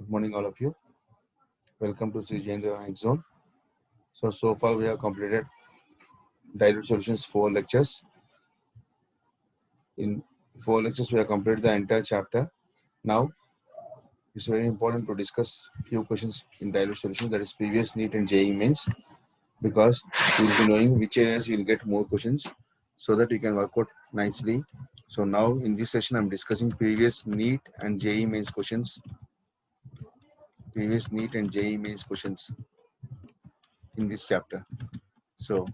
morning, all of you. Welcome to Sri Jayendra X Zone. So far we have completed dilute solutions 4 lectures. In 4 lectures, we have completed the entire chapter. Now, it's very important to discuss few questions in dilute solutions, that is previous NEET and JEE mains, because you will be knowing which areas you will get more questions so that you can work out nicely. So now in this session, I'm discussing previous NEET and JEE mains questions. Previous NEET and JEE mains questions in this chapter. So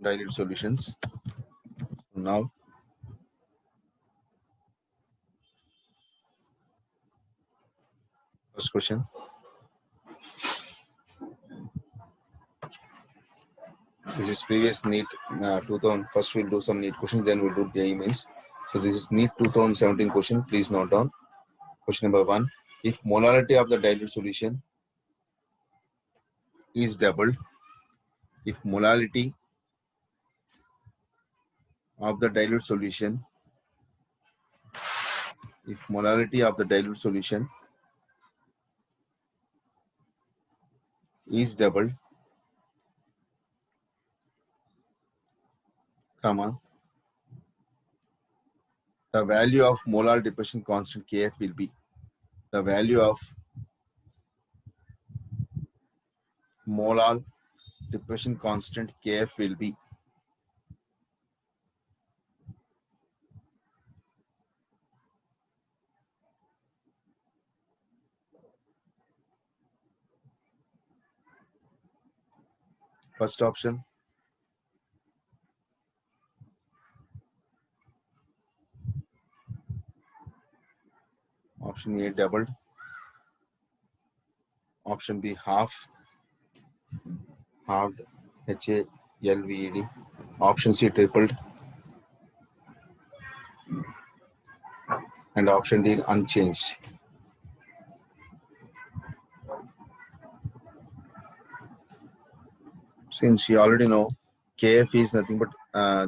dilute solutions. Now, first question. This is previous NEET 2000. First, we'll do some NEET questions, then we'll do JEE mains. So this is NEET 2017 question. Please note down. Question number 1. If molarity of the dilute solution is doubled, if molarity of the dilute solution, if molarity of the dilute solution is doubled, comma, the value of molar depression constant Kf will be, the value of molar depression constant Kf will be. First option, option A doubled, option B halved, HALVED, option C tripled, and option D unchanged. Since you already know Kf is nothing but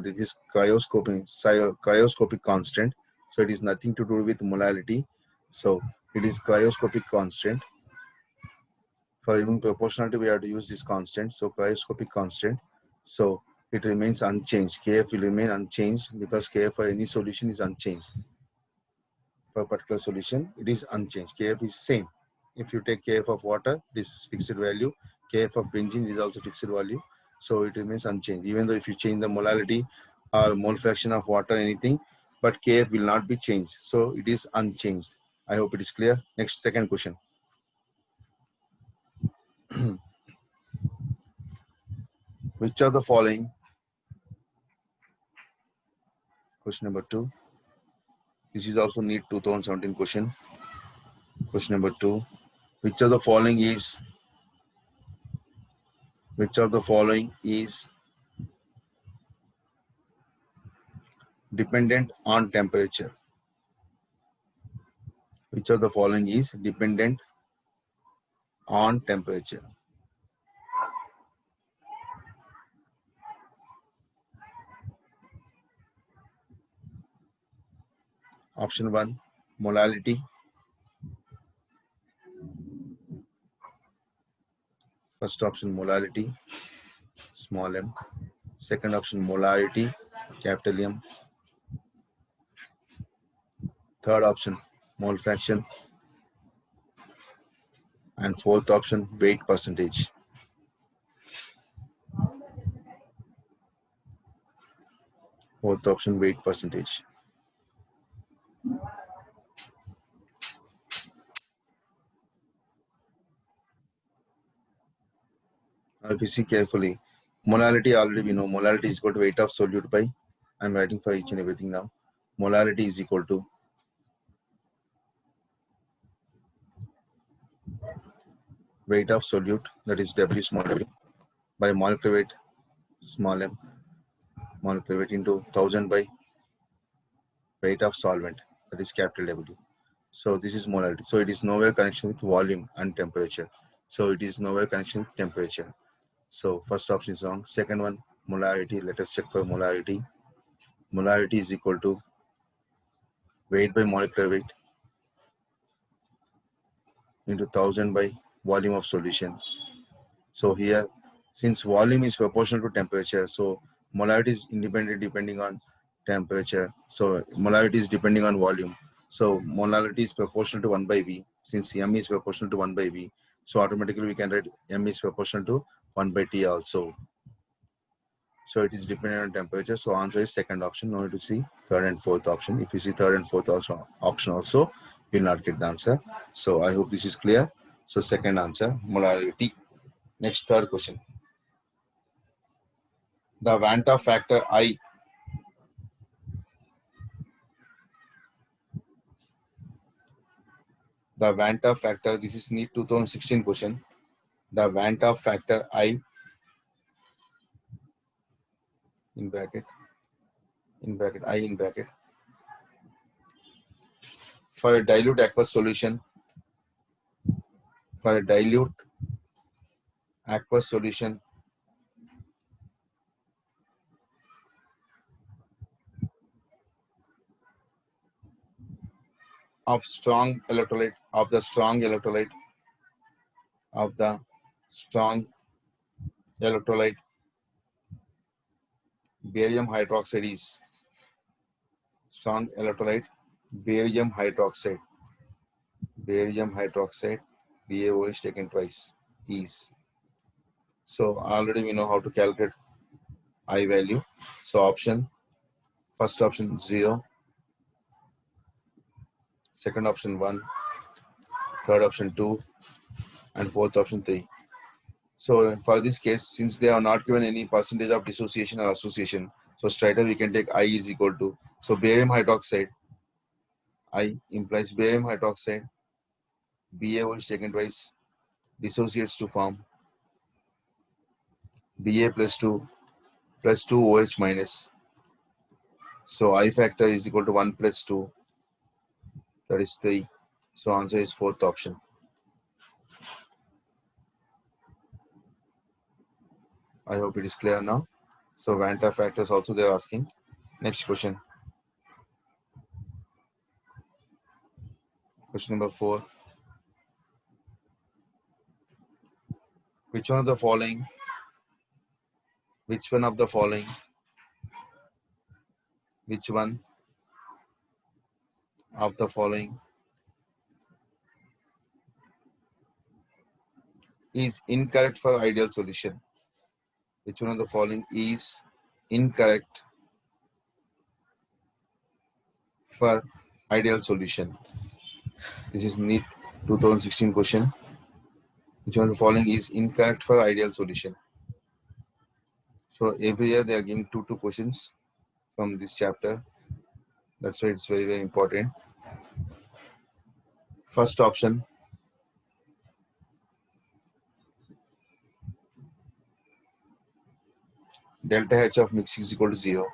this is cryoscopic constant, so it is nothing to do with molarity. So it is cryoscopic constant. For even proportionality, we have to use this constant. So cryoscopic constant. So it remains unchanged. Kf will remain unchanged because Kf for any solution is unchanged. For a particular solution, it is unchanged. Kf is same. If you take Kf of water, this fixed value. Kf of benzene is also fixed value. So it remains unchanged. Even though if you change the molarity or mole fraction of water, anything, but Kf will not be changed. So it is unchanged. I hope it is clear. Next, second question. Which of the following, question number 2. This is also NEET 2017 question. Question number 2. Which of the following is dependent on temperature? Which of the following is dependent on temperature? Option 1, molality. First option, molality, small m. Second option, molarity, capital M. Third option, mole fraction. And fourth option, weight percentage. Fourth option, weight percentage. Now if you see carefully, molarity already we know, molarity is equal to weight of solute by, I'm writing for each and everything now. Molarity is equal to weight of solute, that is W small w, by molecular weight small m, molecular weight into 1000 by weight of solvent, that is capital W. So this is molarity. So it is nowhere connection with volume and temperature. So it is nowhere connection with temperature. So first option is wrong. Second one, molarity. Let us check for molarity. Molarity is equal to weight by molecular weight into 1000 by volume of solution. So here, since volume is proportional to temperature, so molarity is independent depending on temperature. So molarity is depending on volume. So molarity is proportional to 1 by V. Since M is proportional to 1 by V, so automatically we can write M is proportional to 1 by T also. So it is dependent on temperature. So answer is second option. No need to see third and fourth option. If you see third and fourth option also, you will not get the answer. So I hope this is clear. So second answer, molarity. Next, third question. The Vanta factor I. The Vanta factor, this is Neet 2016 question. The Vanta factor I in bracket, I in bracket. For a dilute aqueous solution, for a dilute aqueous solution of strong electrolyte, of the strong electrolyte, of the strong electrolyte, barium hydroxide is strong electrolyte, barium hydroxide, BaO is taken twice, is. So already we know how to calculate I value. So option, first option 0, second option 1, third option 2, and fourth option 3. So for this case, since they are not given any percentage of dissociation or association, so straight away we can take I is equal to, so barium hydroxide, I implies barium hydroxide, BaO is taken twice, dissociates to form Ba plus 2 OH minus. So I factor is equal to 1 plus 2, that is 3. So answer is fourth option. I hope it is clear now. So Vanta factors also they are asking. Next question. Question number 4. Which one of the following is incorrect for ideal solution? Which one of the following is incorrect for ideal solution? This is Neet 2016 question. Which one of the following is incorrect for ideal solution? So every year they are giving two questions from this chapter. That's why it's very, very important. First option, delta H of mix is equal to 0.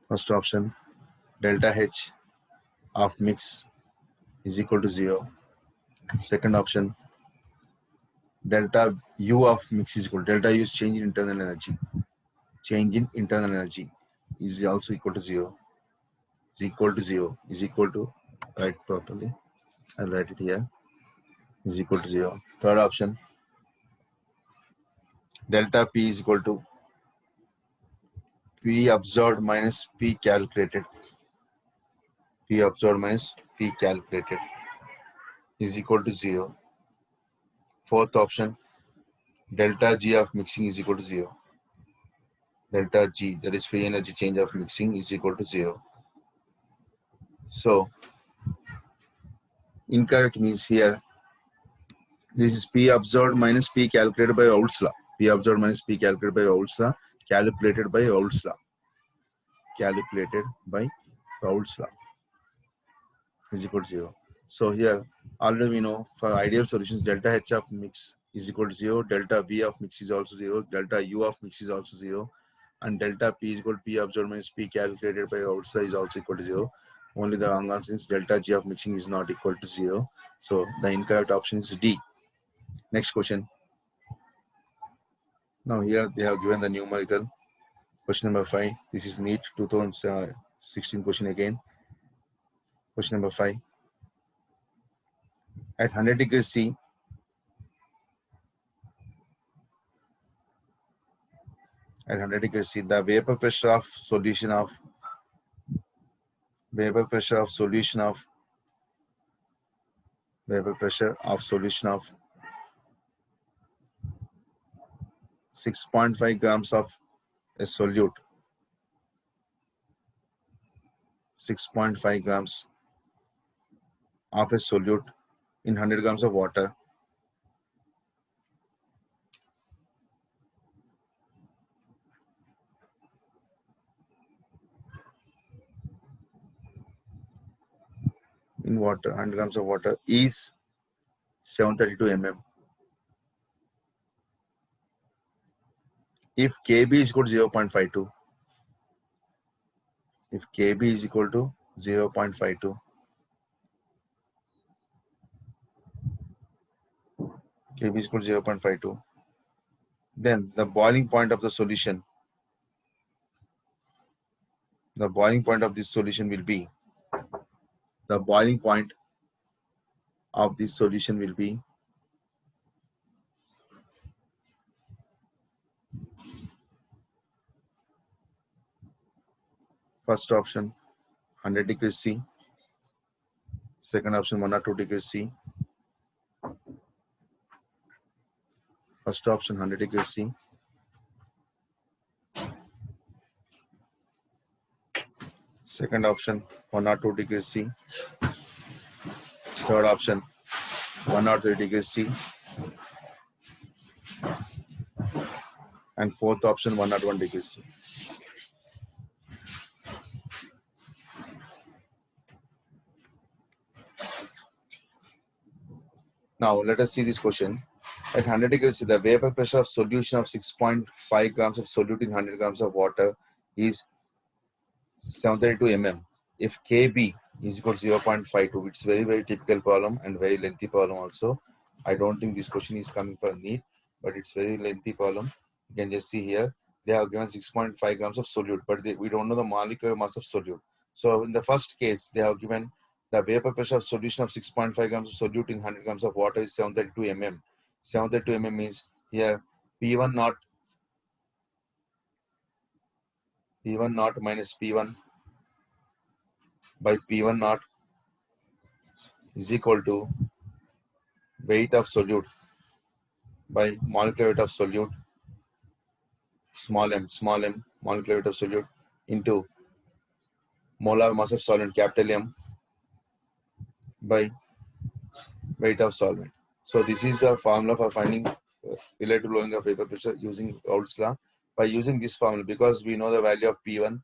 First option, delta H of mix is equal to 0. Second option, delta U of mix is equal to, delta U is change in internal energy. Change in internal energy is also equal to 0. Is equal to, write properly. I'll write it here. Is equal to 0. Third option, delta P is equal to P observed minus P calculated. P observed minus P calculated is equal to 0. Fourth option, delta G of mixing is equal to 0. Delta G, that is free energy change of mixing, is equal to 0. So incorrect means here, this is P observed minus P calculated by Raoult's law. P observed minus P calculated by Raoult's law, calculated by Raoult's law. Calculated by Raoult's law is equal to 0. So here, already we know for ideal solutions, delta H of mix is equal to 0, delta V of mix is also 0, delta U of mix is also 0, and delta P is equal to P observed minus P calculated by Raoult's law is also equal to 0. Only the wrong answer is delta G of mixing is not equal to 0. So the incorrect option is D. Next question. Now here they have given the numerical. Question number 5. This is Neet 2016 question again. Question number 5. At 100 degrees C, at 100 degrees C, the vapor pressure of solution of 6.5 grams of a solute, 6.5 grams of a solute in 100 grams of water in water, 100 grams of water is 732 mm. If Kb is equal to 0.52, if Kb is equal to 0.52, Kb is equal to 0.52, then the boiling point of the solution, the boiling point of this solution will be, the boiling point of this solution will be first option 100 degrees C, second option 1 or 2 degrees C, first option 100 degrees C, second option 1 or 2 degrees C, third option 1 or 3 degrees C, and fourth option 1 or 1 degrees C. Now let us see this question. At 100 degrees C, the vapor pressure of solution of 6.5 grams of solute in 100 grams of water is 732 mm. If Kb is equal to 0.52, it's very typical problem and very lengthy problem also. I don't think this question is coming for Neet, but it's very lengthy problem. You can just see here, they have given 6.5 grams of solute, but we don't know the molecular mass of solute. So in the first case, they have given the vapor pressure of solution of 6.5 grams of solute in 100 grams of water is 732 mm. 732 mm means here P1 naught minus P1 by P1 naught is equal to weight of solute by molecular weight of solute, small m, molecular weight of solute into molar mass of solvent, capital M, by weight of solvent. So this is the formula for finding relative lowering of vapor pressure using Raoult's law. By using this formula, because we know the value of P1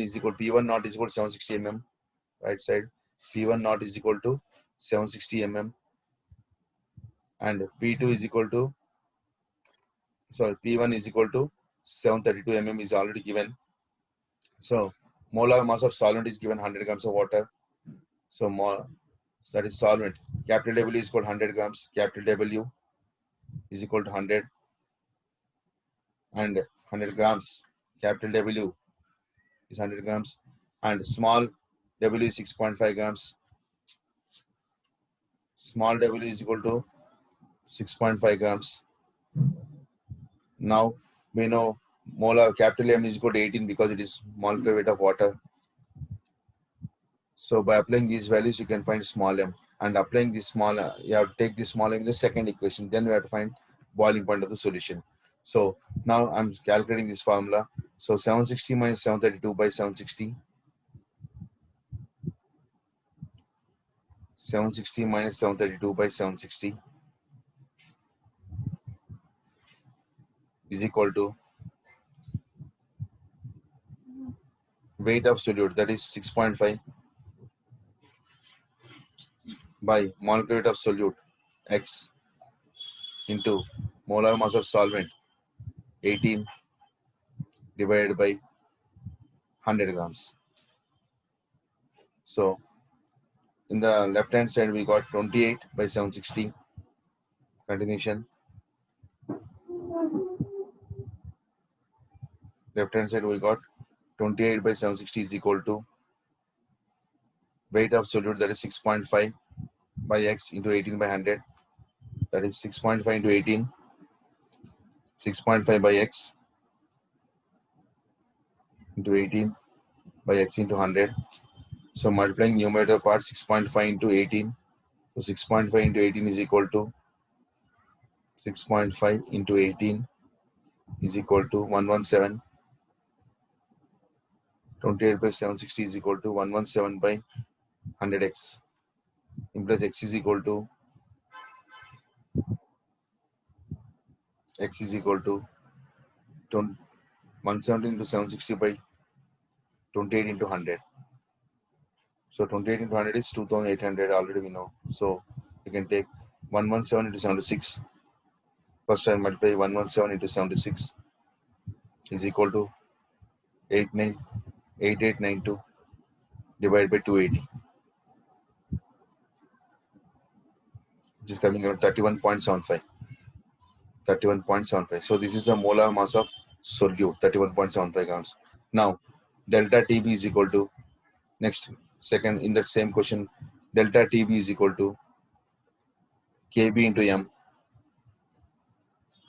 is equal, P1 naught is equal to 760 mm, right side, P1 naught is equal to 760 mm, and P2 is equal to, sorry, P1 is equal to 732 mm is already given. So molar mass of solvent is given 100 grams of water. So that is solvent. Capital W is equal to 100 grams. Capital W is equal to 100 and 100 grams. Capital W is 100 grams and small w is 6.5 grams. Small w is equal to 6.5 grams. Now we know molar capital M is equal to 18 because it is molecular weight of water. So by applying these values, you can find small m, and applying this small, you have to take this small m in the second equation. Then we have to find boiling point of the solution. So now I'm calculating this formula. So 760 minus 732 by 760. 760 minus 732 by 760 is equal to weight of solute, that is 6.5, by molecular weight of solute x into molar mass of solvent 18 divided by 100 grams. So in the left hand side we got 28 by 760. Continuation. Left hand side we got 28 by 760 is equal to weight of solute, that is 6.5 by x into 18 by 100, that is 6.5 into 18, 6.5 by x into 18 by x into 100. So multiplying numerator part 6.5 into 18. So 6.5 into 18 is equal to 6.5 into 18 is equal to 117. 28 by 760 is equal to 117 by 100x. Implies x is equal to 170 into 760 by 28 into 100. So 28 into 100 is 2800, already we know. So you can take 117 into 76. First I multiply 117 into 76 is equal to 8892 divided by 280, which is coming around 31.75. 31.75. So this is the molar mass of solute, 31.75 grams. Now delta TB is equal to, next second in that same question, delta TB is equal to Kb into m.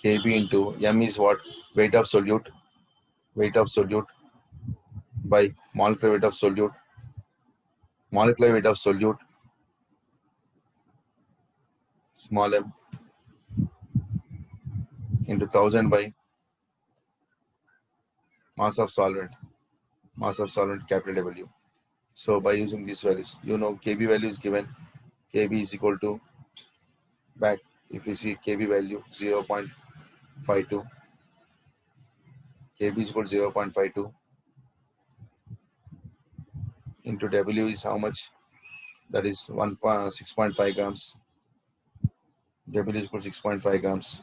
Kb into m is what? Weight of solute. Weight of solute by molecular weight of solute. Molecular weight of solute, small m, into 1000 by mass of solvent. Mass of solvent, capital W. So by using these values, you know Kb value is given. Kb is equal to, back if you see Kb value 0.52. Kb is equal to 0.52 into W is how much? That is 6.5 grams. W is equal to 6.5 grams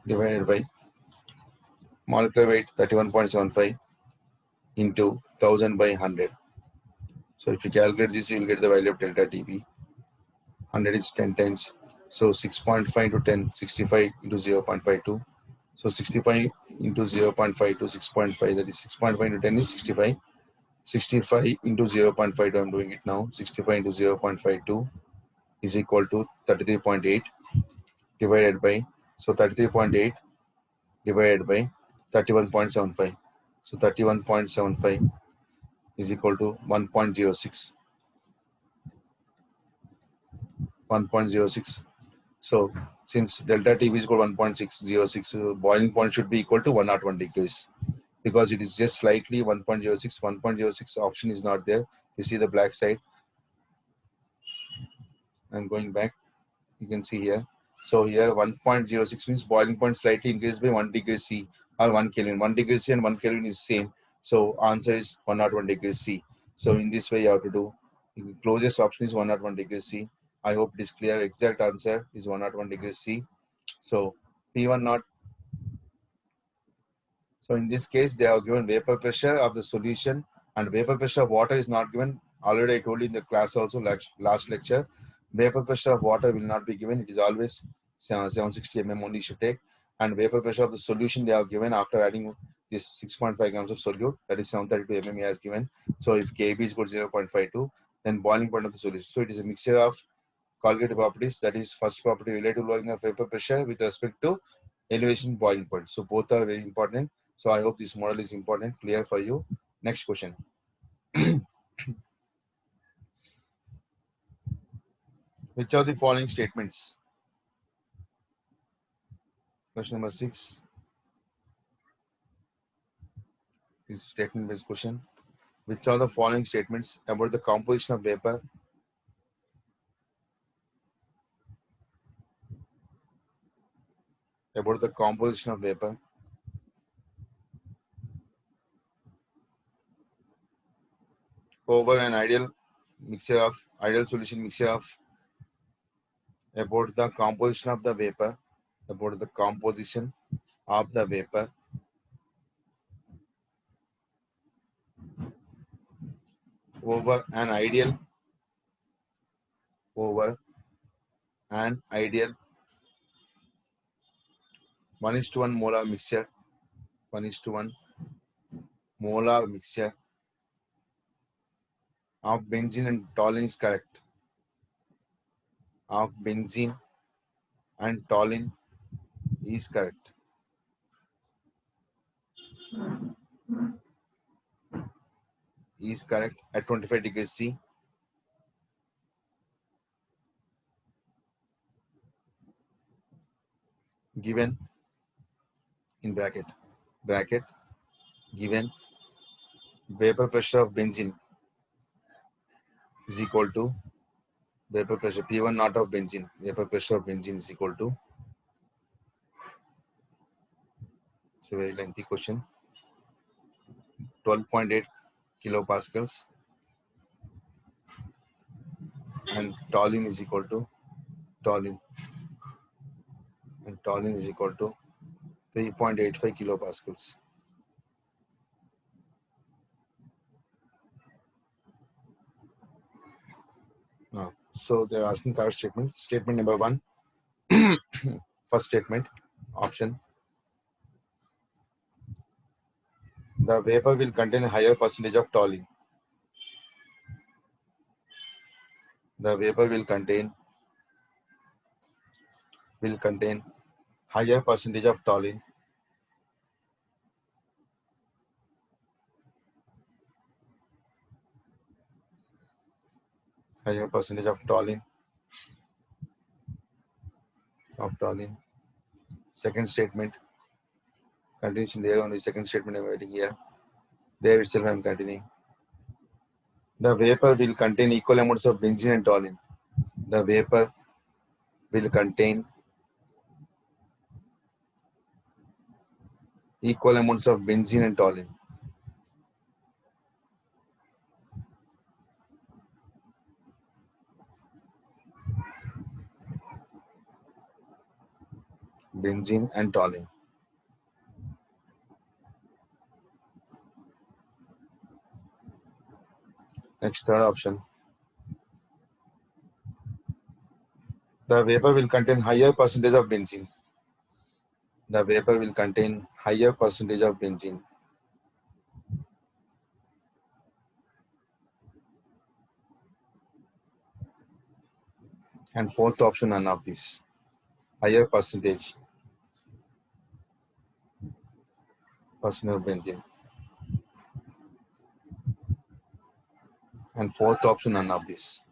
divided by molecular weight 31.75 into 1000 by 100. So if you calculate this, you will get the value of delta TB. 100 is 10 times. So 6.5 into 10, 65 into 0.52. So 65 into 0.52, 6.5, that is 6.5 into 10 is 65. 65 into 0.52, I'm doing it now. 65 into 0.52 is equal to 33.8 divided by, so 33.8 divided by 31.75. So 31.75 is equal to 1.06. 1.06. So since delta T is equal to 1.606, boiling point should be equal to 101 degrees, because it is just slightly 1.06. 1.06 option is not there. You see the black side. I'm going back. You can see here. So here 1.06 means boiling point slightly increased by 1 degree C or 1 Kelvin. 1 degree C and 1 Kelvin is same. So answer is 101 degrees C. So in this way you have to do. The closest option is 101 degrees C. I hope it is clear. Exact answer is 101 degrees C. So P1 not. So in this case, they have given vapor pressure of the solution, and vapor pressure of water is not given. Already I told you in the class also, last lecture, vapor pressure of water will not be given. It is always 760 mm only you should take. And vapor pressure of the solution they have given after adding this 6.5 grams of solute, that is 732 mm has given. So if Kb is equal to 0.52, then boiling point of the solution. So it is a mixture of Colligative properties, that is first property relative lowering of vapor pressure with respect to elevation boiling point. So both are very important. So I hope this model is important, clear for you. Next question. Which of the following statements? Question number 6 is statement based question. Which of the following statements about the composition of vapor over an ideal solution mixture of about the composition of the vapor over an ideal 1:1 molar mixture. 1:1 molar mixture of benzene and toluene is correct. Of benzene and toluene is correct. Is correct at 25 degrees C. Given in bracket given vapor pressure of benzene is equal to vapor pressure P1 naught of benzene. Vapor pressure of benzene is equal to, it's a very lengthy question, 12.8 kilopascals, and toluene is equal to toluene is equal to 3.85 kilopascals. So they're asking correct statement. Statement number 1. First statement, option. The vapor will contain a higher percentage of toluene. The vapor will contain higher percentage of toluene. Higher percentage of toluene. Second statement continues in there only. Second statement I'm writing here. There itself I'm continuing. The vapor will contain equal amounts of benzene and toluene. The vapor will contain equal amounts of benzene and toluene. Benzene and toluene. Next, third option. The vapor will contain higher percentage of benzene. The vapor will contain higher percentage of benzene. And fourth option, none of these. Higher percentage of benzene. And fourth option, none of this.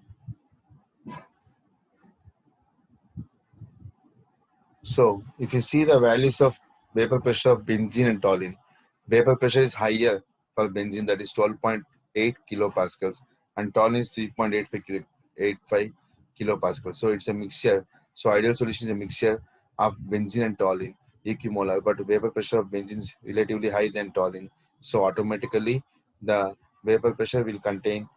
So if you see the values of vapor pressure of benzene and toluene, vapor pressure is higher for benzene, that is 12.8 kilopascals, and toluene is 3.85 kilopascals. So it's a mixture. So ideal solution is a mixture of benzene and toluene, equimolar, but vapor pressure of benzene is relatively higher than toluene. So automatically the vapor pressure will contain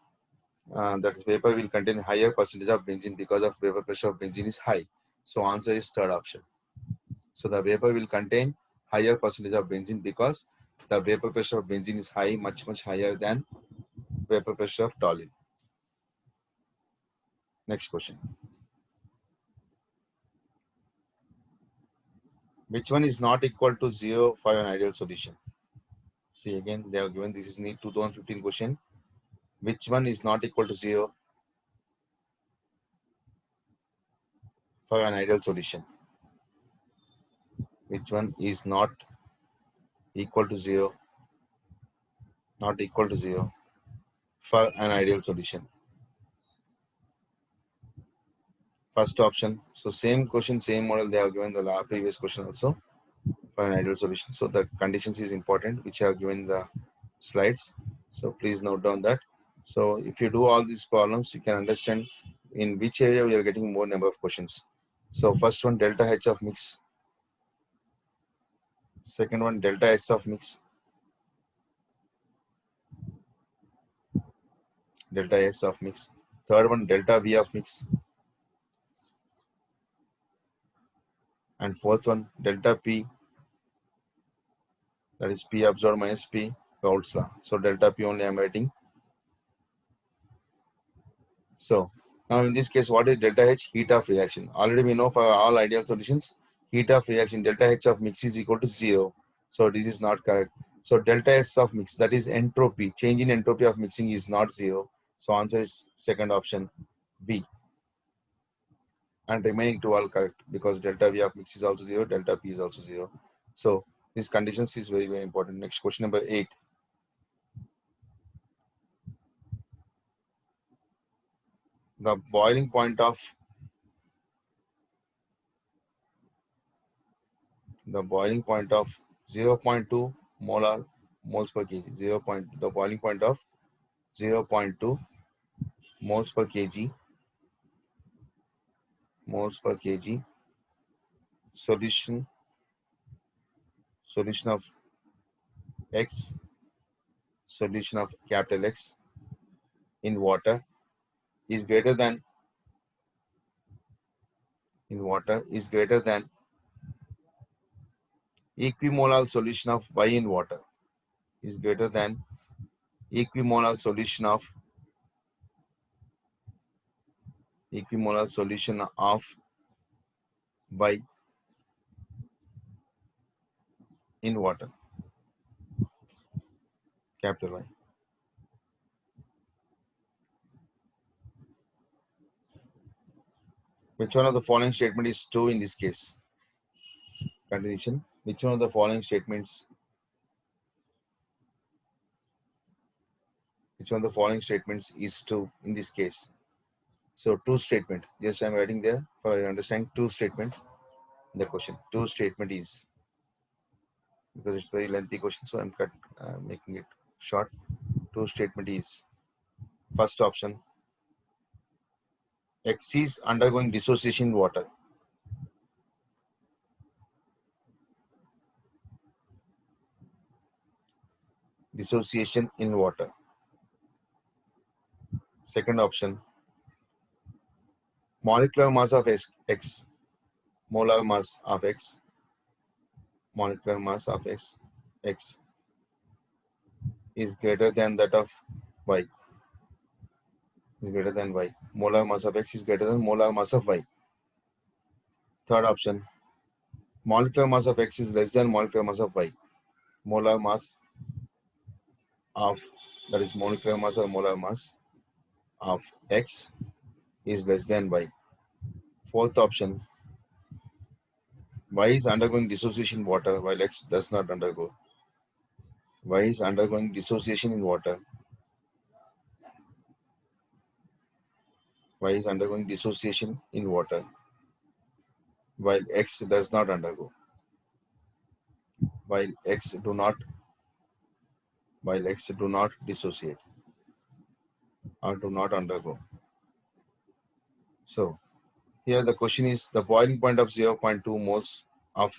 vapor will contain higher percentage of benzene because of vapor pressure of benzene is high. So answer is third option. So the vapor will contain higher percentage of benzene because the vapor pressure of benzene is high, much higher than vapor pressure of toluene. Next question. Which one is not equal to 0 for an ideal solution? See, again they have given, this is Neet 2015 question. Which one is not equal to 0 for an ideal solution? Which one is not equal to 0? Not equal to 0 for an ideal solution. First option. So same question, same model they have given the previous question also for an ideal solution. So the conditions is important, which I have given the slides. So please note down that. So if you do all these problems, you can understand in which area we are getting more number of questions. So first one, delta H of mix. Second one, delta S of mix. Delta S of mix. Third one, delta V of mix. And fourth one, delta P, that is P absorbed minus P, Gauss's law. So delta P only I am writing. So now in this case, what is delta H? Heat of reaction. Already we know for all ideal solutions, heat of reaction delta H of mix is equal to 0. So this is not correct. So delta S of mix, that is entropy, change in entropy of mixing is not 0. So answer is second option B. And remaining two are correct because delta V of mix is also 0, delta P is also 0. So these conditions is very, very important. Next question number 8. The boiling point of 0.2 molar moles per kg. The boiling point of 0.2 moles per kg solution of X, solution of capital X in water is greater than equimolar solution of Y in water is greater than equimolar solution of Y in water, capital Y. Which one of the following statement is true in this case? Continuation. Which one of the following statements is true in this case? So two statement. Yes, I'm writing there for your understanding. Two statement. The question. Two statement is, because it's very lengthy question, so I'm making it short. Two statement is, first option, X is undergoing dissociation in water. Dissociation in water. Second option, molecular mass of X, molar mass of X, molecular mass of X is greater than that of Y. Is greater than Y. Molar mass of X is greater than molar mass of Y. Third option, molecular mass of X is less than molecular mass of Y. Molar mass of, that is molecular mass or molar mass of X is less than Y. Fourth option, Y is undergoing dissociation in water while X does not undergo. Y is undergoing dissociation in water. Y is undergoing dissociation in water while X does not undergo. While X do not dissociate or do not undergo. So here the question is the boiling point of 0.2 moles of,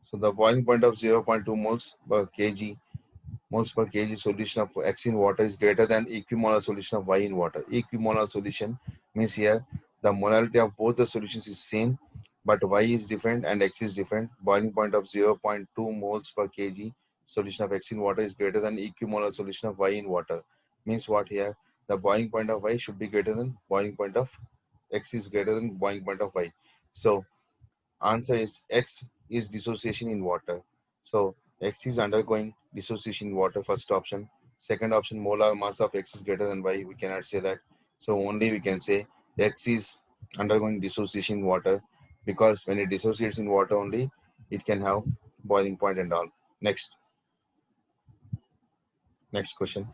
so the boiling point of 0.2 moles per kg solution of X in water is greater than equimolar solution of Y in water. Equimolar solution means here the molality of both the solutions is same, but Y is different and X is different. Boiling point of 0.2 moles per kg solution of X in water is greater than equimolar solution of Y in water. Means what here? The boiling point of Y should be greater than boiling point of X is greater than boiling point of Y. So answer is X is dissociation in water. So X is undergoing dissociation in water, first option. Second option, molar mass of X is greater than Y. We cannot say that. So only we can say X is undergoing dissociation in water, because when it dissociates in water only, it can have boiling point and all. Next question.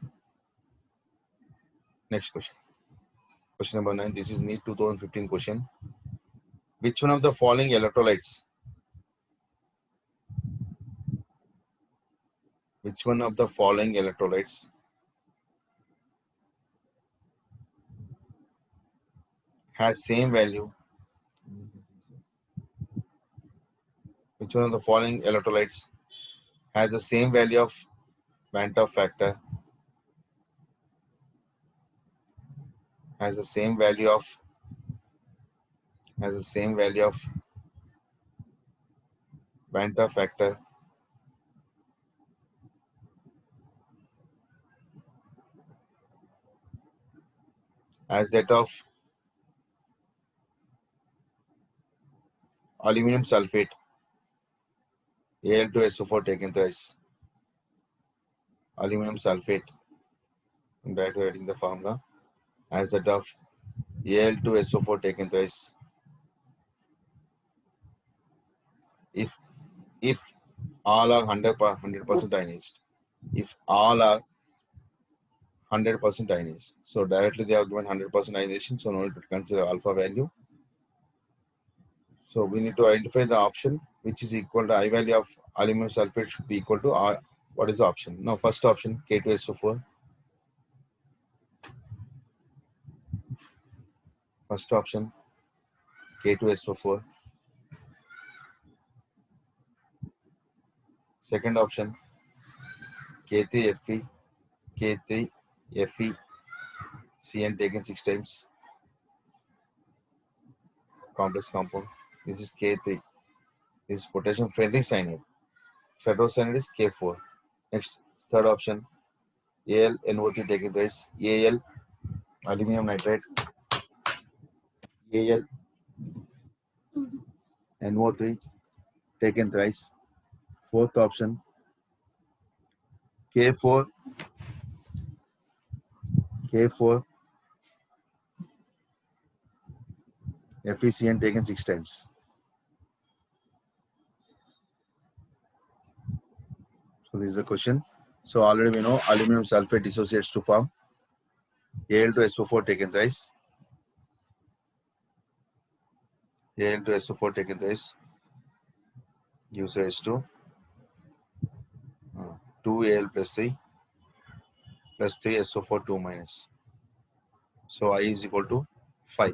Question number 9. This is NEET 2015 question. Which one of the following electrolytes has same value? Which one of the following electrolytes has the same value of Van 't factor, has the same value of Van 't factor as that of Aluminum sulfate, Al2SO4 taken thrice. Aluminum sulfate, I'm directly writing the formula as that of Al2SO4 taken thrice. If all are 100% ionized, if all are 100% ionized, so directly they have given 100% ionization, so no need to consider alpha value. So we need to identify the option which is equal to I value of aluminum sulfate should be equal to R. What is the option? Now first option K2SO4. First option K2SO4. Second option K3Fe. K3Fe. Cn taken 6 times. Complex compound. This is K3. This is potassium ferricyanide. Ferrocyanide is K4. Next, third option AlNO3 taken twice. Al aluminum nitrate. AlNO3 taken thrice. Fourth option K4 FeCN taken 6 times. So this is the question. So already we know aluminum sulfate dissociates to form Al2SO4 taken thrice. Al2SO4 taken thrice gives rise to 2Al plus 3 SO4 2 minus. So I is equal to 5.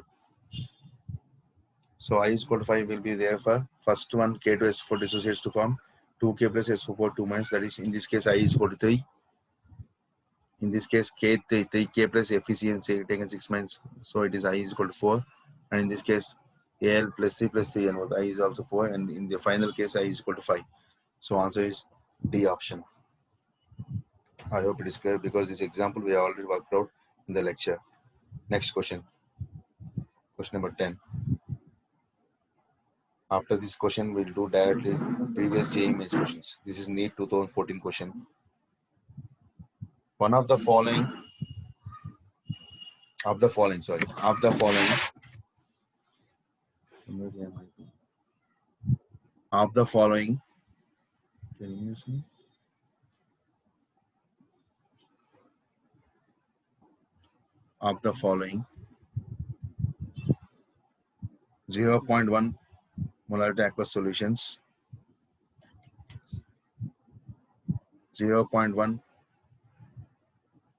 So I is equal to 5 will be there for first one K2SO4 dissociates to form 2K plus SO4 2 minus. That is in this case I is equal to 3. In this case K3K plus FeCN taken 6 minus. So it is I is equal to 4. And in this case Al plus 3 plus 3 and I is also 4. And in the final case I is equal to 5. So answer is D option. I hope it is clear because this example we have already worked out in the lecture. Next question. Question number 10. After this question, we'll do directly previous JEE Mains questions. This is NEET 2014 question. One of the following, can you see? Of the following 0.1 molarity aqueous solutions, 0.1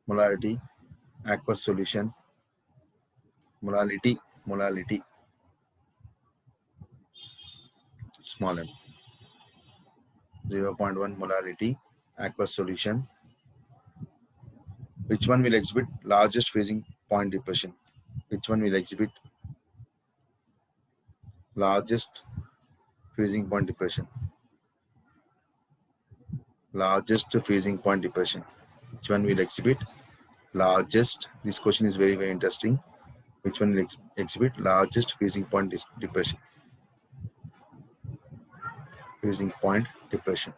molarity aqueous solution, molality, small m, 0.1 molarity aqueous solution. Which one will exhibit largest freezing point depression? Which one will exhibit largest freezing point depression? Largest freezing point depression. Which one will exhibit largest? This question is very, very interesting. Which one will exhibit largest freezing point depression? Freezing point depression.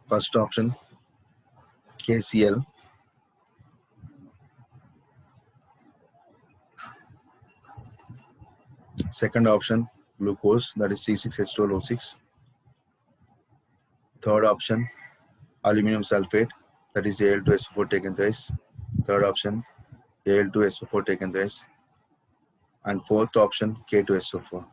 First option KCl. Second option glucose, that is C6H12O6. Third option aluminum sulfate, that is Al2SO4 taken thrice. Third option Al2SO4 taken thrice. And fourth option K2SO4.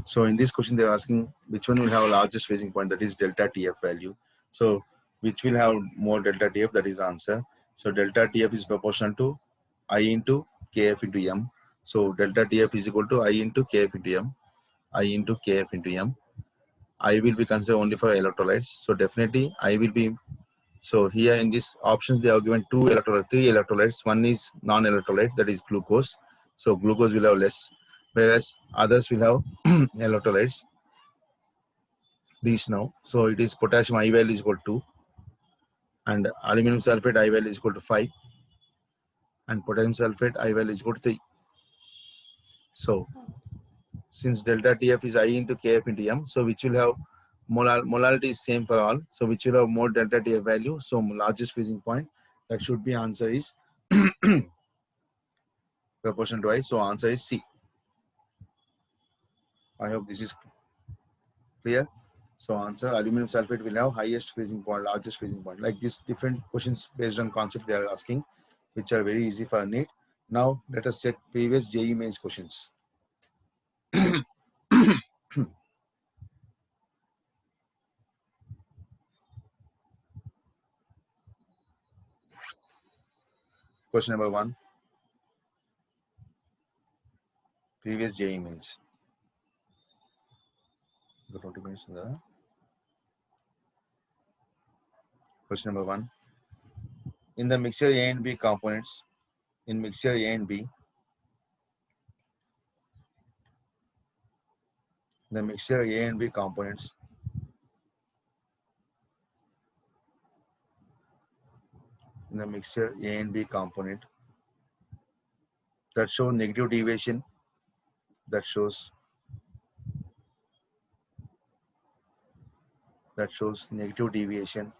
So in this question, they're asking which one will have largest freezing point, that is delta TF value. So which will have more delta TF, that is answer. So delta TF is proportional to I into KF into M. So delta TF is equal to I into KF into M. I into KF into M. I will be considered only for electrolytes. So definitely I will be, so here in these options, they have given 3 electrolytes. One is non-electrolyte, that is glucose. So glucose will have less, whereas others will have electrolytes. These now. So it is potassium I value is equal to 2. and aluminum sulfate I value is equal to 5, and potassium sulfate I value is equal to 3. So since delta TF is I into KF into M, so which will have molality is same for all, so which will have more delta TF value, so largest freezing point, that should be answer is proportional to I, so answer is C. I hope this is clear. So answer, aluminum sulfate will have highest freezing point, largest freezing point. Like this, different questions based on concept they are asking, which are very easy for Neet. Now let us check previous JEE mains questions. Question number 1. Previous JEE mains. Question number 1. In the mixture A and B components, in mixture A and B, the mixture A and B components, in the mixture A and B component that show negative deviation, that shows negative deviation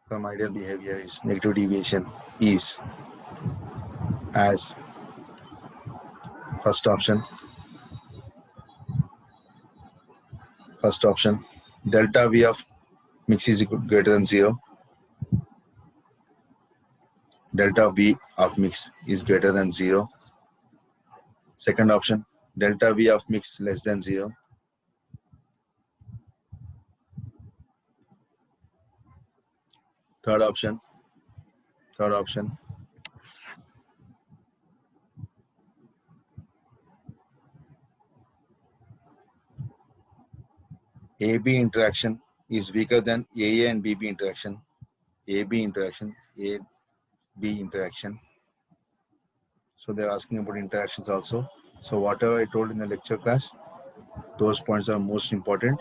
from ideal behavior is negative deviation is as first option delta V of mix is greater than 0. Delta V of mix is greater than 0. Second option, delta V of mix less than 0. Third option, AB interaction is weaker than AA and BB interaction. AB interaction. So they're asking about interactions also. So whatever I told in the lecture class, those points are most important.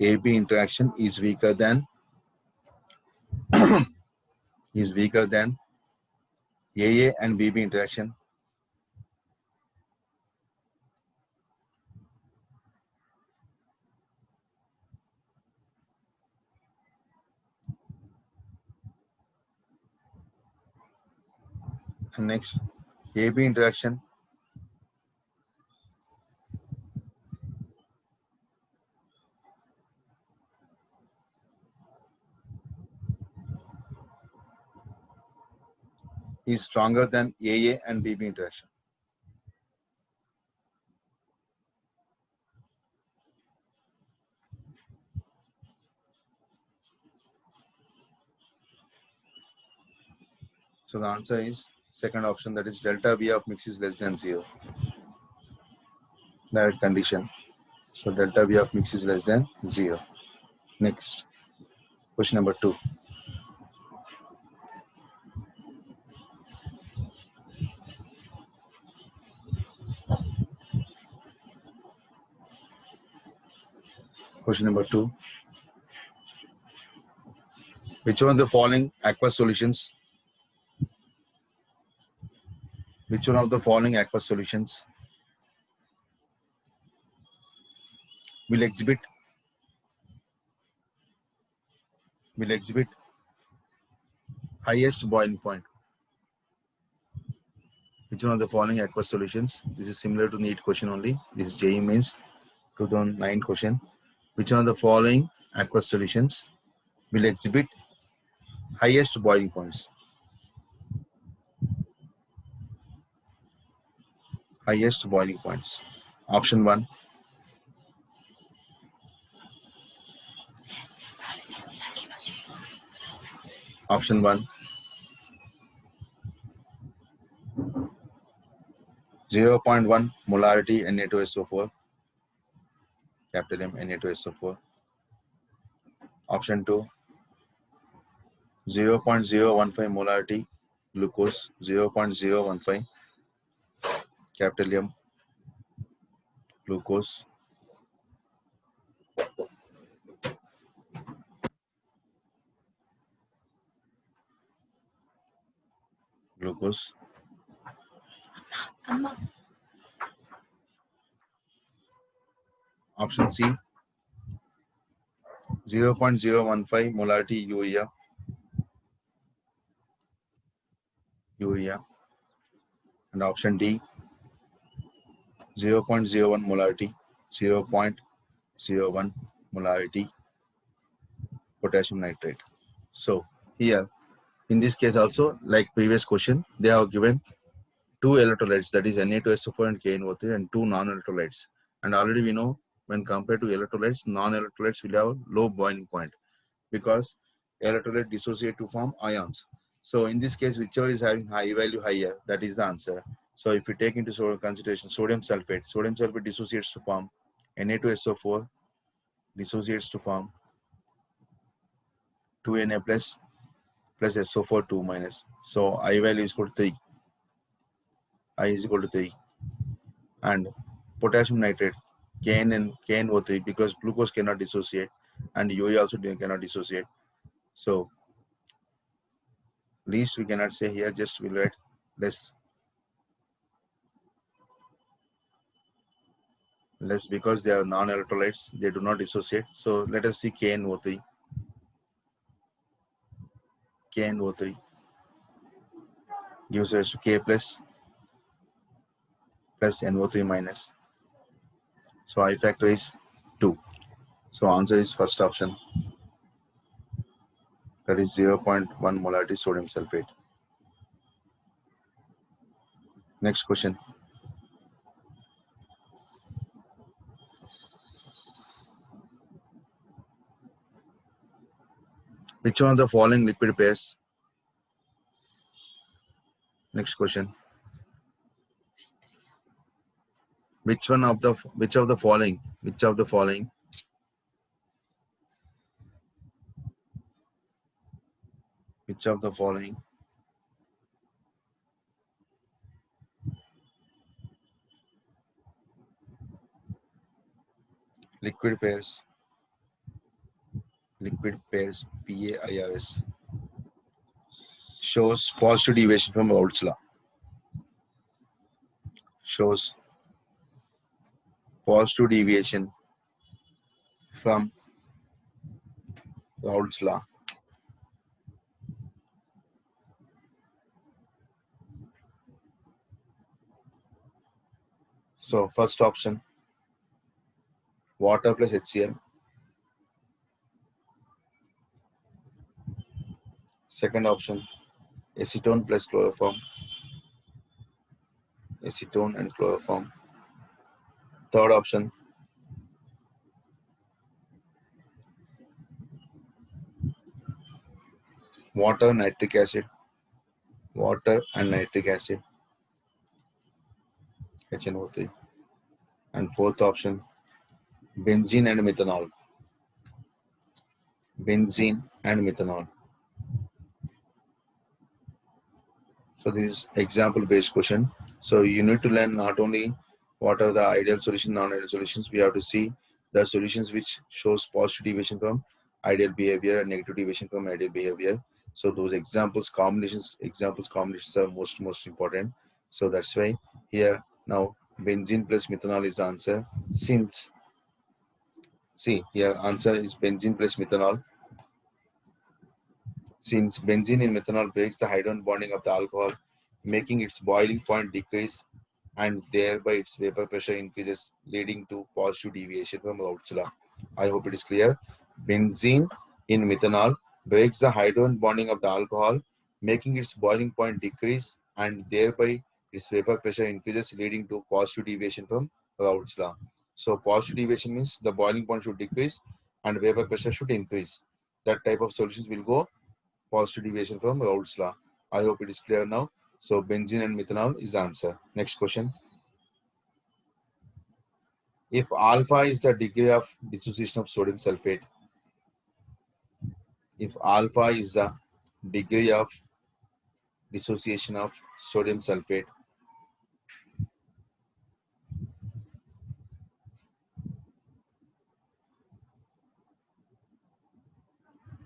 AB interaction is weaker than AA and BB interaction. And next, AB interaction is stronger than AA and BB interaction. So the answer is second option, that is delta V of mix is less than 0. That condition. So delta V of mix is less than 0. Next, question number 2. Question number 2. Which one of the following aqueous solutions? Which one of the following aqueous solutions will exhibit highest boiling point? Which one of the following aqueous solutions? This is similar to NEET question only. This is JEE Mains 2009 question. Which one of the following aqueous solutions will exhibit highest boiling points? Highest boiling points. Option 1. Option 1. 0.1 molarity Na2SO4. Capital M Na2SO4. Option 2. 0.015 molarity glucose. 0.015 capital M glucose. glucose. Option C, 0.015 molarity urea. And option D, 0.01 molarity, 0.01 molarity potassium nitrate. So here, in this case also, like previous question, they have given two electrolytes, that is Na2SO4 and KNO3, and two non-electrolytes. And already we know, when compared to electrolytes, non-electrolytes will have low boiling point because electrolyte dissociate to form ions. So in this case, whichever is having high value higher, that is the answer. So if you take into consideration sodium sulfate dissociates to form Na2SO4, dissociates to form 2Na plus SO4 2 minus. So I value is equal to 3. I is equal to 3. And potassium nitrate, KNO3, because glucose cannot dissociate and urea also cannot dissociate. So least we cannot say here, just we'll write less because they are non-electrolytes, they do not dissociate. So let us see KNO3 gives us K plus NO3 minus. So I factor is 2. So answer is first option, that is 0.1 molarity sodium sulfate. Next question. Which one of the following liquid pairs? Next question. Which of the following liquid pairs PAIRs shows positive deviation from Raoult's law? Shows positive deviation from Raoult's law. So first option, water plus HCl. Second option, acetone plus chloroform. Acetone and chloroform. Third option, water, nitric acid. Water and nitric acid, HNO3. And fourth option, benzene and methanol. Benzene and methanol. So this is example based question. So you need to learn not only what are the ideal solutions, non-ideal solutions, we have to see the solutions which shows positive deviation from ideal behavior and negative deviation from ideal behavior. So those combinations are most important. So that's why here now benzene plus methanol is the answer. Since see here answer is benzene plus methanol. Since benzene in methanol breaks the hydrogen bonding of the alcohol, making its boiling point decrease and thereby its vapor pressure increases, leading to positive deviation from Raoult's law. I hope it is clear. Benzene in methanol breaks the hydrogen bonding of the alcohol, making its boiling point decrease and thereby its vapor pressure increases, leading to positive deviation from Raoult's law. So positive deviation means the boiling point should decrease and vapor pressure should increase. That type of solutions will go positive deviation from Raoult's law. I hope it is clear now. So benzene and methanol is the answer. Next question. If alpha is the degree of dissociation of sodium sulfate, if alpha is the degree of dissociation of sodium sulfate,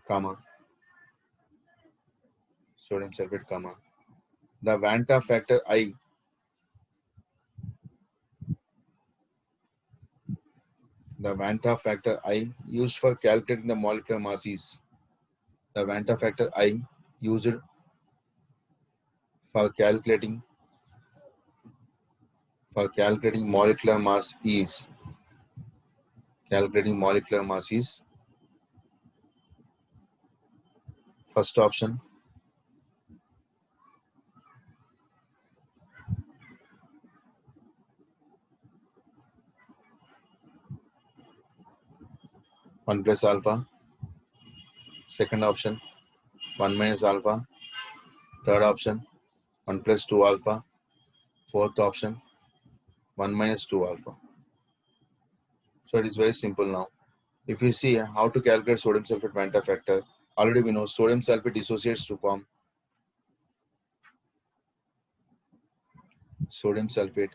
comma, sodium sulfate, comma, The Vanta factor I. The Vanta factor I used for calculating the molecular mass is. The Vanta factor I used for calculating molecular mass is. Calculating molecular mass is. First option. One plus alpha. Second option. 1 minus alpha. Third option. 1 plus 2 alpha. Fourth option. 1 minus 2 alpha. So it is very simple now. If you see how to calculate sodium sulfate Vanta factor, already we know sodium sulfate dissociates to form sodium sulfate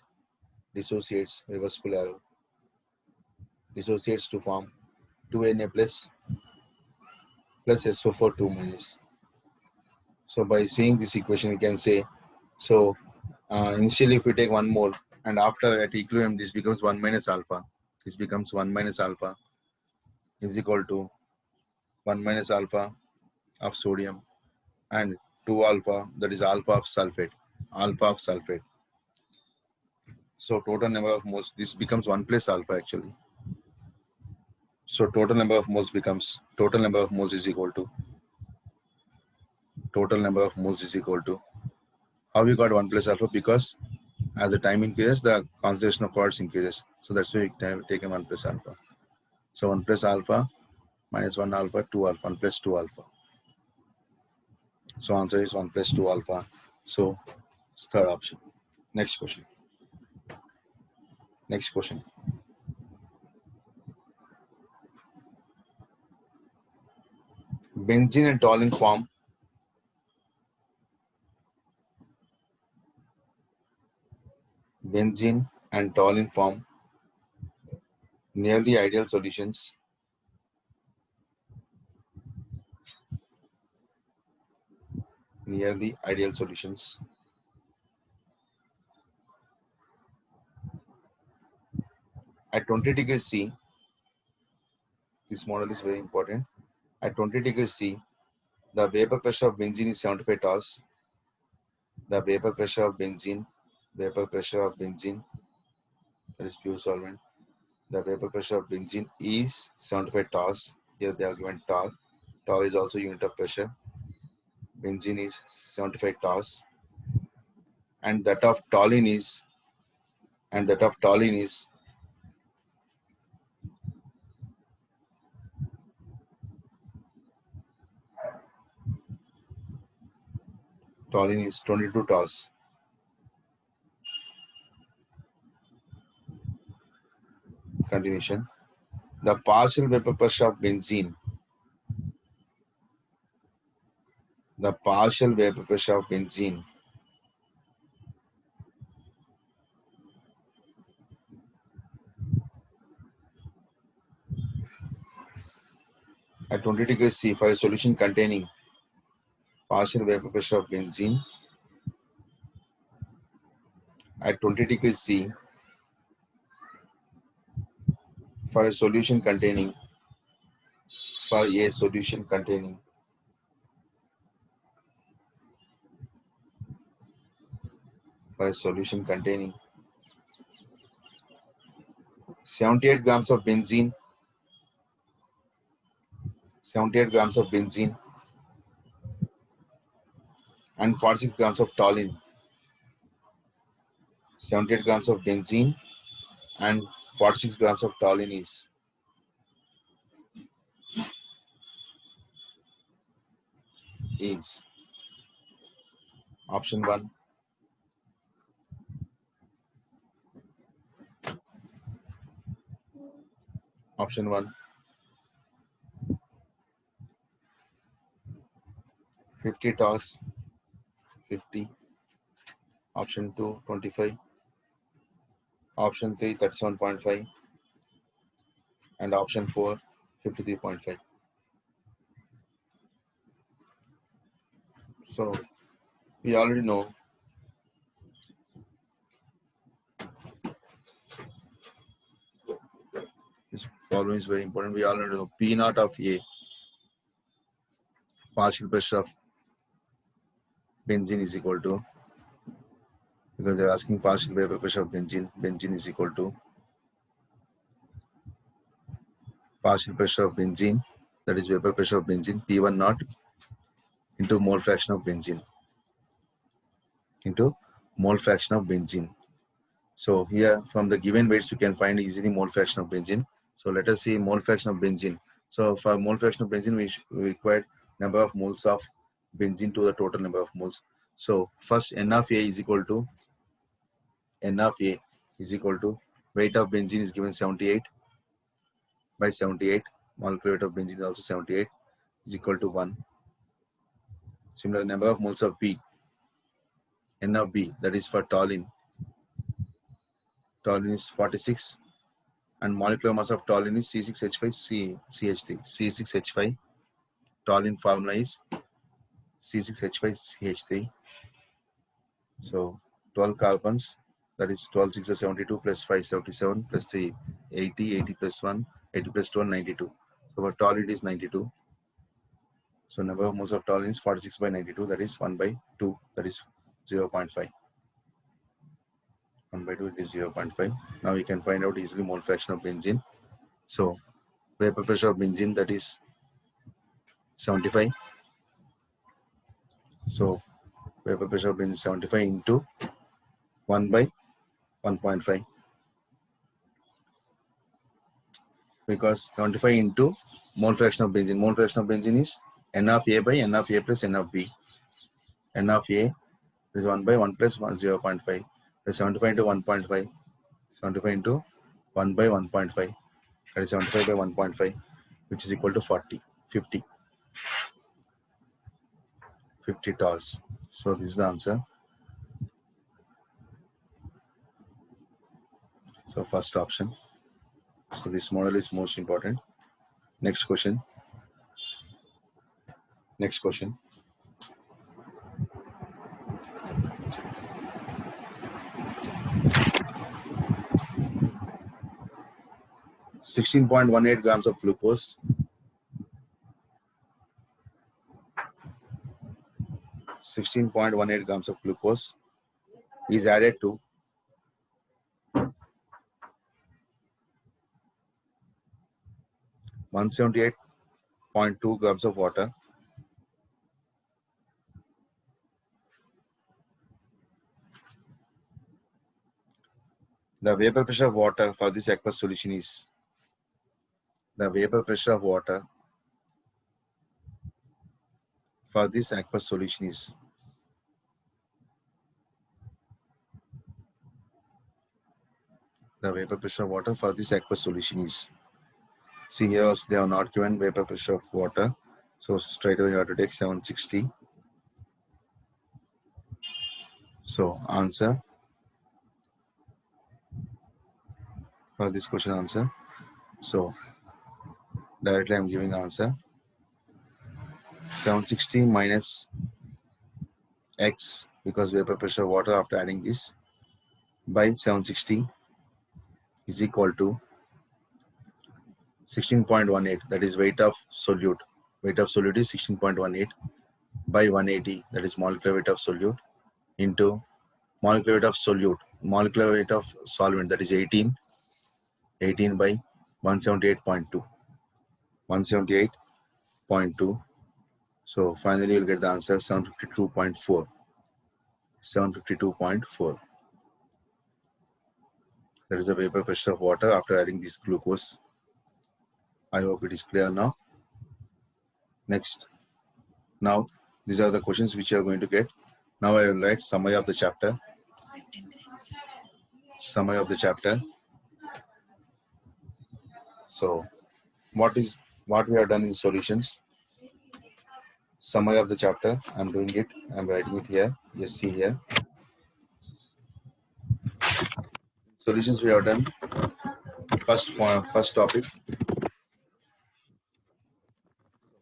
dissociates reversible arrow dissociates to form 2Na plus SO4 2 minus. So by seeing this equation, we can say, so initially if we take one mole and after at equilibrium this becomes 1 minus alpha. This becomes 1 minus alpha is equal to 1 minus alpha of sodium and 2 alpha, that is alpha of sulfate. So total number of moles, this becomes 1 plus alpha actually. So total number of moles is equal to how we got 1 plus alpha, because as the time increases the concentration of quartz increases. So that's why we take 1 plus alpha. So 1 plus alpha minus 1 alpha 2 alpha 1 plus 2 alpha. So answer is 1 plus 2 alpha. So third option. Next question. Benzene and toluene form nearly ideal solutions at 20 degrees C. This model is very important. At 20 degrees C, the vapor pressure of benzene is 75 torrs. The vapor pressure of benzene, that is pure solvent. The vapor pressure of benzene is 75 torrs. Here they are given torr. Torr is also unit of pressure. Benzene is 75 torrs, and that of toluene is 22 torrs. Continuation. The partial vapor pressure of benzene at 20 degrees C for a solution containing partial vapor pressure of benzene at 20 degrees C for a solution containing 78 grams of benzene and 46 grams of toluene. 78 grams of benzene and 46 grams of toluene is option 1. Option 1, 50 torrs, 50. Option 2, 25. Option 3, 37.5. And option 4, 53.5. So we already know problem is very important. We already know P naught of A, partial pressure of benzene is equal to, because they're asking partial vapor pressure of benzene. Benzene is equal to partial pressure of benzene, that is vapor pressure of benzene, P1 naught into mole fraction of benzene, into mole fraction of benzene. So here from the given weights we can find easily mole fraction of benzene. So let us see mole fraction of benzene. So for mole fraction of benzene we require number of moles of benzene to the total number of moles. So first N of A is equal to weight of benzene is given 78 by 78, molecular weight of benzene is also 78, is equal to 1. Similar number of moles of B, N of B, that is for toluene. Toluene is 46 and molecular mass of toluene is C6H5CH3. C6H5, toluene formula is C6H5CH3. So 12 carbons, that is 12 6 is 72 plus 5 77 plus 3 80, 80 plus 1, 80 plus 12 92. So our toluene is 92. So number of moles of toluene is 46 by 92, that is 1 by 2, that is 0.5. 1 by 2 is 0.5. Now we can find out easily mole fraction of benzene. So vapor pressure of benzene, that is 75. So vapor pressure of benzene 75 into 1 by 1.5, because 75 into mole fraction of benzene. Mole fraction of benzene is N of A by N of A plus N of B. N of A is 1 by 1 plus 1, 0.5. That is 75 into 1.5. 75 into 1 by 1.5. That is 75 by 1.5, which is equal to 40, 50 torrs. So this is the answer. So first option. So this model is most important. Next question. Next question. 16.18 grams of glucose. 16.18 grams of glucose is added to 178.2 grams of water. The vapor pressure of water for this aqueous solution is, the vapor pressure of water for this aqueous solution is, the vapor pressure of water for this aqueous solution is, see here also they have not given vapor pressure of water, so straight away you have to take 760. So answer for this question, answer. So directly I am giving answer 760 minus X, because vapor pressure of water after adding this, by 760 is equal to 16.18, that is weight of solute. Weight of solute is 16.18 by 180, that is molecular weight of solute, into molecular weight of solute, molecular weight of solvent, that is 18 by 178.2. 178.2. So finally you'll get the answer 752.4. 752.4. That is the vapor pressure of water after adding this glucose. I hope it is clear now. Next. Now, these are the questions which you are going to get. Now I will write summary of the chapter. Summary of the chapter. So, what we have done in solutions. Summary of the chapter. I'm doing it. I'm writing it here. Yes, see here. Solutions we have done. First topic.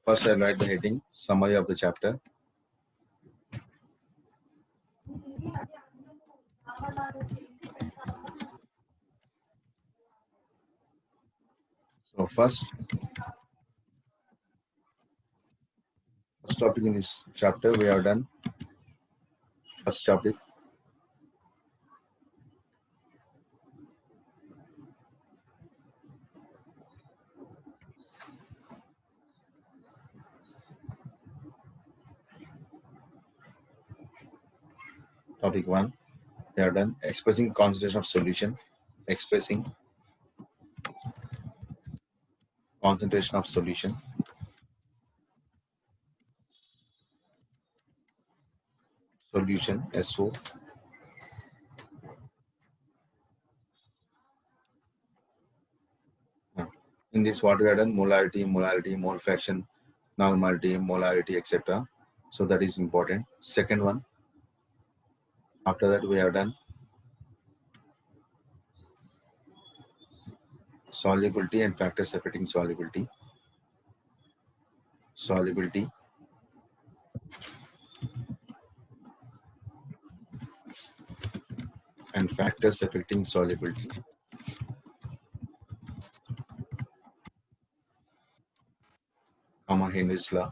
First, I'll write the heading. Summary of the chapter. So first topic in this chapter we have done. First topic, topic 1, we have done expressing concentration of solution, expressing concentration of solution, solution SO. In this what we have done, molarity, mole fraction, normality, molarity, etc. So that is important. Second one, after that we have done solubility and factors affecting solubility, solubility and factors affecting solubility. Henry's law,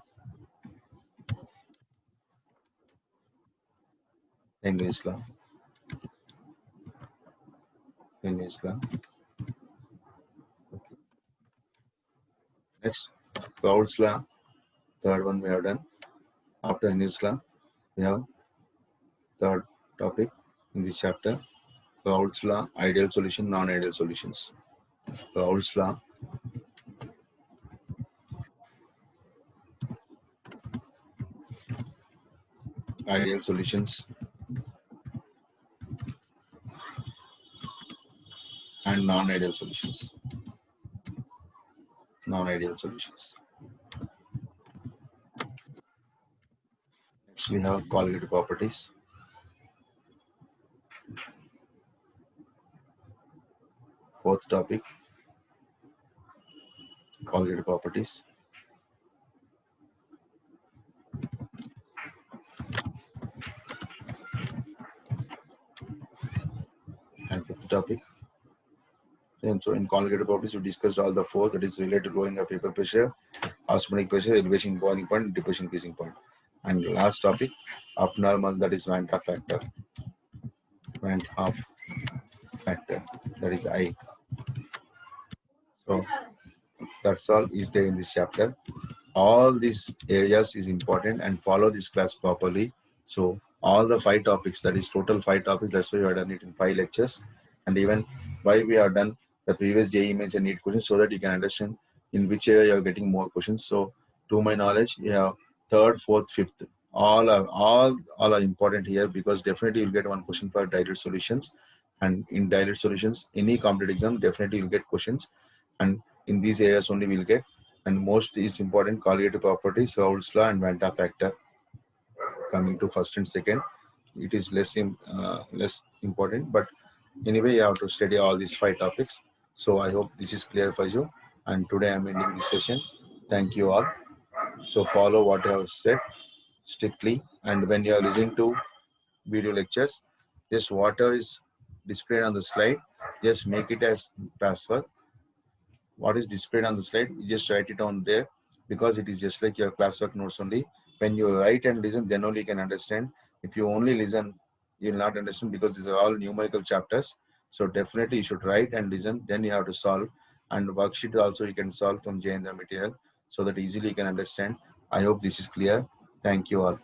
Henry's law, Henry's law. Next, Cloud's law. Third one we have done. After Henry's law, we have third topic in this chapter. Cloud's law, ideal solution, non-ideal solutions. Cloud's law, ideal solutions and non-ideal solutions. Non-ideal solutions. Next we have colligative properties. Fourth topic, colligative properties. And fifth topic. And so in colligative properties, we discussed all the four, that is related to lowering of vapor pressure, osmotic pressure, elevation boiling point, depression freezing point. And last topic, abnormal, that is Van 't Hoff factor. Van 't Hoff factor, that is I. So that's all is there in this chapter. All these areas is important and follow this class properly. So all the 5 topics, that is total 5 topics, that's why we have done it in 5 lectures. And even why we have done the previous JEE mains and NEET questions, so that you can understand in which area you are getting more questions. So to my knowledge, you have third, fourth, fifth, all are important here, because definitely you'll get one question for direct solutions. And in direct solutions, any competitive exam, definitely you'll get questions. And in these areas only we'll get. And most is important, colligative properties, Raoult's law and Van 't Hoff factor. Coming to first and second, it is less important, but anyway you have to study all these 5 topics. So I hope this is clear for you, and today I'm ending this session. Thank you all. So follow what I have said strictly, and when you are listening to video lectures, just whatever is displayed on the slide, just make it as transfer. What is displayed on the slide, you just write it on there, because it is just like your classwork notes only. When you write and listen, then only you can understand. If you only listen, you will not understand, because these are all numerical chapters. So definitely you should write and listen, then you have to solve. And worksheet also you can solve from Jayendra material, so that easily you can understand. I hope this is clear. Thank you all.